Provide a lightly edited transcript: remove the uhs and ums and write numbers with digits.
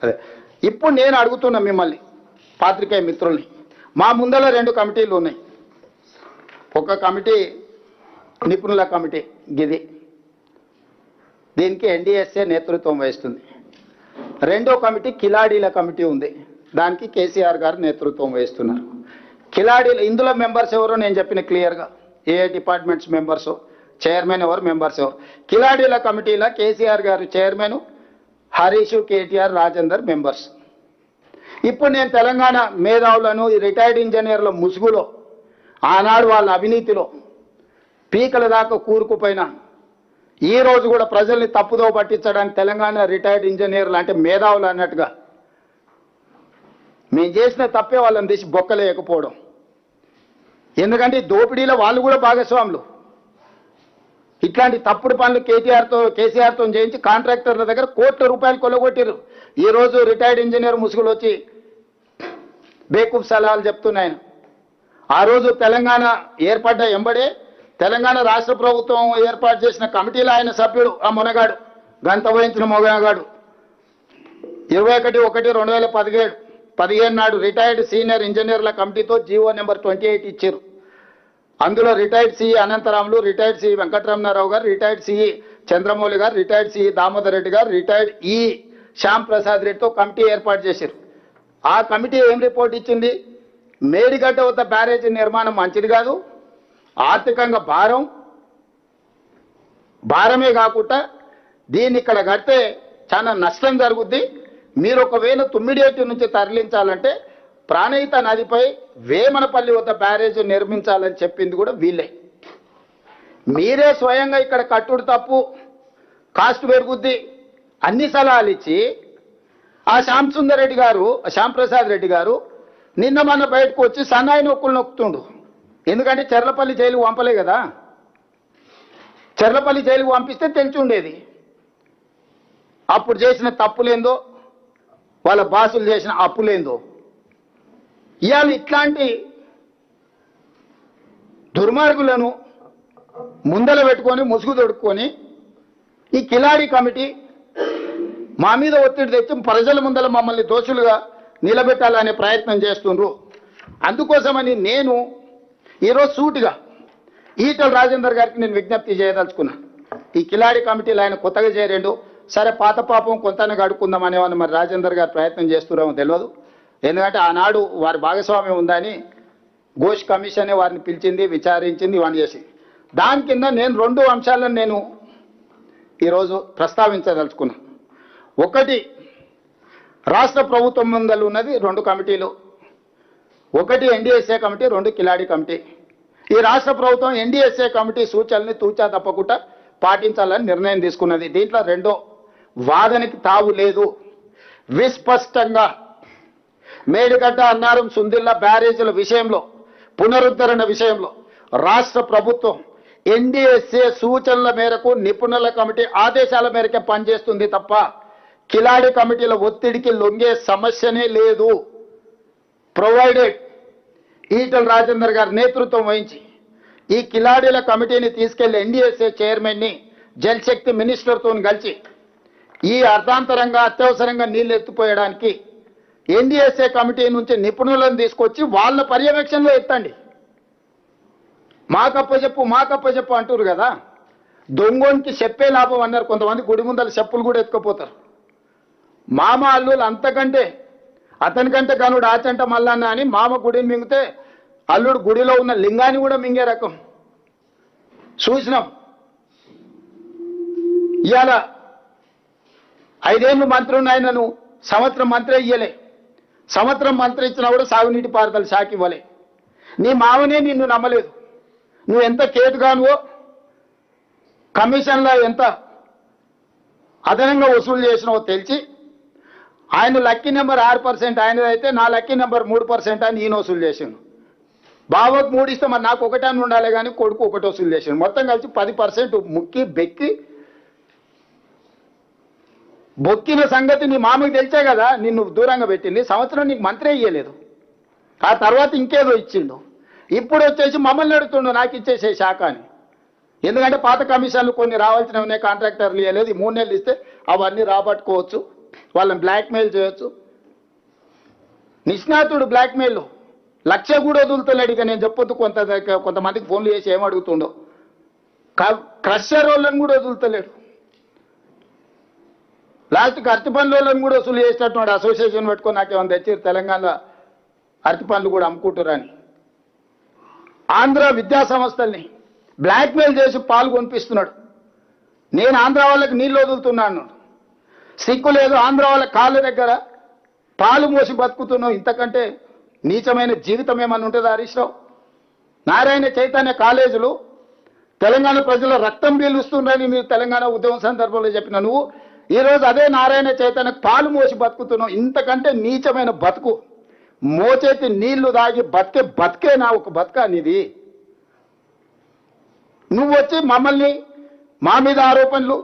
అదే ఇప్పుడు నేను అడుగుతున్నా మిమ్మల్ని పాత్రికేయ మిత్రుల్ని, మా ముందర 2 కమిటీలు ఉన్నాయి. ఒక కమిటీ నిపుణుల కమిటీ గిది, దీనికి ఎన్డీఎస్ఏ నేతృత్వం వహిస్తుంది. రెండో కమిటీ కిలాడీల కమిటీ ఉంది, దానికి కేసీఆర్ గారు నేతృత్వం వహిస్తున్నారు. కిలాడీలు ఇందులో మెంబర్స్ ఎవరో నేను చెప్పిన క్లియర్గా, ఏ డిపార్ట్మెంట్స్ మెంబర్స్, చైర్మన్ ఎవరు, మెంబర్స్ ఎవరు. కిలాడీల కమిటీలో కేసీఆర్ గారు చైర్మన్, హరీష్, కేటీఆర్, రాజేందర్ మెంబర్స్. ఇప్పుడు నేను తెలంగాణ మేధావులను, రిటైర్డ్ ఇంజనీర్ల ముసుగులో, ఆనాడు వాళ్ళ అవినీతిలో పీకల దాకా కూరుకుపోయినా ఈ రోజు కూడా ప్రజల్ని తప్పుదో పట్టించడానికి తెలంగాణ రిటైర్డ్ ఇంజనీర్లు అంటే మేధావులు అన్నట్టుగా మేము చేసిన తప్పే వాళ్ళని తీసి బొక్కలేయకపోవడం. ఎందుకంటే దోపిడీలో వాళ్ళు కూడా భాగస్వాములు. ఇట్లాంటి తప్పుడు పనులు కేసీఆర్తో చేయించి కాంట్రాక్టర్ల దగ్గర కోట్ల రూపాయలు కొల్లగొట్టారు. ఈరోజు రిటైర్డ్ ఇంజనీర్ ముసుగులు వచ్చి బేకూఫ్ సలహాలు చెప్తున్నాయన. ఆ రోజు తెలంగాణ ఏర్పడ్డ ఎంబడే తెలంగాణ రాష్ట్ర ప్రభుత్వం ఏర్పాటు చేసిన కమిటీలో ఆయన సభ్యుడు, ఆ మునగాడు, గంత వహించిన మొగగాడు. 21/1/2017 నాడు రిటైర్డ్ సీనియర్ ఇంజనీర్ల కమిటీతో జీవో నెంబర్ 28 ఇచ్చారు. అందులో retired CE Anantaramulu, retired CE Venkataramanarao గారు, రిటైర్డ్ సిఈ చంద్రమౌళి గారు, రిటైర్డ్ సిఈ దామోదర్ రెడ్డి గారు, రిటైర్డ్ ఈ శ్యామ్ ప్రసాద్ రెడ్డితో కమిటీ ఏర్పాటు చేశారు. ఆ కమిటీ ఏం రిపోర్ట్ ఇచ్చింది? మేడిగడ్డ వద్ద బ్యారేజీ నిర్మాణం మంచిది కాదు, ఆర్థికంగా భారమే కాకుండా దీన్ని ఇక్కడ కడితే చాలా నష్టం జరుగుద్ది. మీరు ఒకవేళ తుమ్మిడియేటి నుంచి తరలించాలంటే ప్రాణహిత నదిపై వేమనపల్లి వద్ద బ్యారేజ్ నిర్మించాలని చెప్పింది కూడా వీళ్ళే. మీరే స్వయంగా ఇక్కడ కట్టుడు తప్పు, కాస్ట్ పెరుగుద్ది, అన్ని సలహాలు ఇచ్చి ఆ శ్యామ్ ప్రసాద్ రెడ్డి గారు నిన్న మొన్న బయటకు వచ్చి సన్నాయి నొక్కులు నొక్కుతుండు. ఎందుకంటే చెర్లపల్లి జైలుకు పంపలే కదా, చెర్లపల్లి జైలుకు పంపిస్తే తెలిసి ఉండేది అప్పుడు చేసిన తప్పులేందో, వాళ్ళ బాసులు చేసిన అప్పులేందో. ఇవాళ ఇట్లాంటి దుర్మార్గులను ముందల పెట్టుకొని ముసుగు తొడుక్కొని ఈ కిలాడి కమిటీ మా మీద ఒత్తిడి తెచ్చి ప్రజల ముందల మమ్మల్ని దోషులుగా నిలబెట్టాలనే ప్రయత్నం చేస్తుండ్రు. అందుకోసమని నేను ఈరోజు సూటిగా ఈటల రాజేందర్ గారికి నేను విజ్ఞప్తి చేయదలుచుకున్నా. ఈ కిలాడి కమిటీలు ఆయన కొత్తగా చేరేండు, సరే పాత పాపం కొంతనే గడుక్కుందాం అనేవాళ్ళు మరి రాజేందర్ గారు ప్రయత్నం చేస్తున్నారో తెలియదు. ఎందుకంటే ఆనాడు వారి భాగస్వామ్యం ఉందని ఘోష్ కమిషనే వారిని పిలిచింది, విచారించింది, ఇవన్నీ చేసి దాని కింద నేను 2 అంశాలను నేను ఈరోజు ప్రస్తావించదలుచుకున్నా. ఒకటి, రాష్ట్ర ప్రభుత్వం ముందలు ఉన్నది 2 కమిటీలు, ఒకటి ఎన్డీఎస్ఏ కమిటీ, 2 కిలాడి కమిటీ. ఈ రాష్ట్ర ప్రభుత్వం ఎన్డీఎస్ఏ కమిటీ సూచనల్ని తూచా తప్పకుండా పాటించాలని నిర్ణయం తీసుకున్నది. దీంట్లో రెండో వాదనకి తావు లేదు. విస్పష్టంగా మేడిగడ్డ, అన్నారం, సుందిల్ల బ్యారేజీల విషయంలో, పునరుద్ధరణ విషయంలో రాష్ట్ర ప్రభుత్వం ఎన్డీఎస్ఏ సూచనల మేరకు నిపుణుల కమిటీ ఆదేశాల మేరకే పనిచేస్తుంది తప్ప కిలాడి కమిటీల ఒత్తిడికి లొంగే సమస్యనే లేదు. ప్రొవైడెడ్ ఈటల రాజేందర్ గారు నేతృత్వం వహించి ఈ కిలాడీల కమిటీని తీసుకెళ్లి ఎన్డీఎస్ఏ చైర్మన్ని జలశక్తి మినిస్టర్తో కలిసి ఈ అర్థాంతరంగా అత్యవసరంగా నీళ్లు ఎత్తిపోయడానికి ఎన్డీఎస్ఏ కమిటీ నుంచి నిపుణులను తీసుకొచ్చి వాళ్ళ పర్యవేక్షణలో ఎత్తండి. మాకప్పచెప్పు అంటారు కదా, దొంగోనికి చెప్పే లాభం అన్నారు. కొంతమంది గుడి ముందర చెప్పులు కూడా ఎత్తుకుపోతారు. మామ అల్లులు అంతకంటే అతనికంటే కనుడు ఆచంట మల్లన్న అని మామ గుడిని మింగితే అల్లుడు గుడిలో ఉన్న లింగాన్ని కూడా మింగే రకం చూసినాం. ఇవాళ 5 ఏళ్ళు మంత్రి ఉన్నాయనను సంవత్సరం మంత్రి ఇయ్యలే, సంవత్సరం మంత్రి ఇచ్చినా కూడా సాగునీటి పారుదల శాఖ ఇవ్వలే. నీ మామనే నిన్ను నమ్మలేదు. నువ్వు ఎంత కేటుగానువో, కమిషన్లో ఎంత అదనంగా వసూలు చేసినావో తెలిసి ఆయన లక్కీ నెంబర్ 6% ఆయనదైతే నా లక్కీ నెంబర్ 3% అని ఈయన వసూలు చేసాను. బావకు 3 ఇస్తే మరి నాకు 1 అని ఉండాలి కానీ కొడుకు 1 వసూలు చేసాను. మొత్తం కలిసి 10% ముక్కి బెక్కి బొక్కిన సంగతి నీ మామకి తెలిసే కదా నిన్ను దూరంగా పెట్టింది. సంవత్సరం నీకు మంత్రి ఇయ్యలేదు, ఆ తర్వాత ఇంకేదో ఇచ్చిండు. ఇప్పుడు వచ్చేసి మమ్మల్ని అడుగుతుండు నాకు ఇచ్చేసే శాఖ అని. ఎందుకంటే పాత కమిషన్లు కొన్ని రావాల్సినవి కాంట్రాక్టర్లు ఇవ్వలేదు, 3 నెలలు ఇస్తే అవన్నీ రాబట్టుకోవచ్చు. వాళ్ళని బ్లాక్మెయిల్ చేయొచ్చు. నిష్ణాతుడు బ్లాక్మెయిల్ 1,00,000 కూడా వదులుతలేడు. ఇక నేను చెప్పొద్దు, కొంతమందికి ఫోన్లు చేసి ఏమడుగుతుండో. క్రషర్ వాళ్ళని కూడా వదులుతలేడు. లాస్ట్కి అరటి పండ్ల వాళ్ళని కూడా వసూలు చేసేటట్టు అసోసియేషన్ పెట్టుకొని నాకేమైనా తెచ్చారు తెలంగాణలో అరటి పండ్లు కూడా అమ్ముకుంటారని. ఆంధ్ర విద్యా సంస్థల్ని బ్లాక్మెయిల్ చేసి పాలు కొనిపిస్తున్నాడు. నేను ఆంధ్ర వాళ్ళకి నీళ్ళు వదులుతున్నాను, సిక్కు లేదు, ఆంధ్ర వాళ్ళ కాళ్ళ దగ్గర పాలు మోసి బతుకుతున్నావు. ఇంతకంటే నీచమైన జీవితం ఏమన్నా ఉంటుందా హరీష్ రావు? నారాయణ చైతన్య కాలేజీలు తెలంగాణ ప్రజల రక్తం పీలుస్తుందని మీరు తెలంగాణ ఉద్యమం సందర్భంలో చెప్పిన నువ్వు ఈరోజు అదే నారాయణ చైతన్య పాలు మోసి బతుకుతున్నావు. ఇంతకంటే నీచమైన బతుకు, మోచేతి నీళ్లు దాగి బతికే నా ఒక బతుక నీది. నువ్వు వచ్చి మమ్మల్ని మా మీద ఆరోపణలు